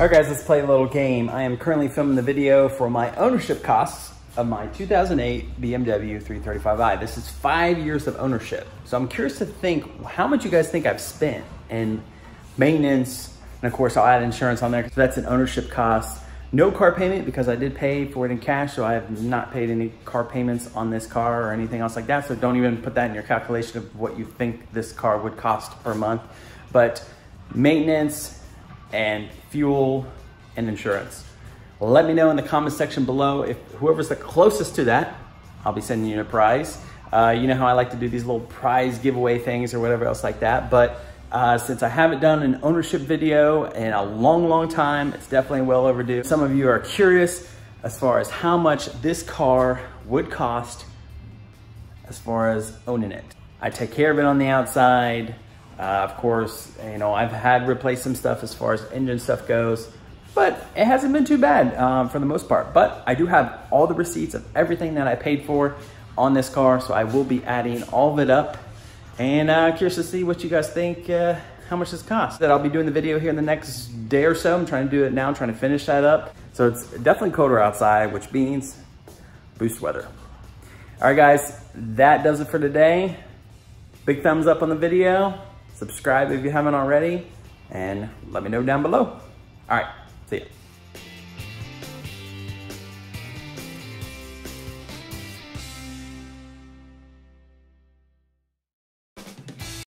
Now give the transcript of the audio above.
All right guys, let's play a little game. I am currently filming the video for my ownership costs of my 2008 BMW 335i. This is 5 years of ownership. So I'm curious to think, how much you guys think I've spent in maintenance, and of course I'll add insurance on there. So that's an ownership cost. No car payment because I did pay for it in cash, so I have not paid any car payments on this car or anything else like that. So don't even put that in your calculation of what you think this car would cost per month. But maintenance and fuel and insurance. Let me know in the comment section below. If whoever's the closest to that, I'll be sending you a prize. You know how I like to do these little prize giveaway things or whatever else like that. But since I haven't done an ownership video in a long time, it's definitely well overdue. Some of you are curious as far as how much this car would cost as far as owning it. I take care of it on the outside. Of course, you know, I've had replaced some stuff as far as engine stuff goes, but it hasn't been too bad for the most part. But I do have all the receipts of everything that I paid for on this car, so I will be adding all of it up. And curious to see what you guys think, how much this costs. That I'll be doing the video here in the next day or so. I'm trying to do it now, I'm trying to finish that up. So it's definitely colder outside, which means boost weather. All right guys, that does it for today. Big thumbs up on the video. Subscribe if you haven't already, and let me know down below. All right, see ya.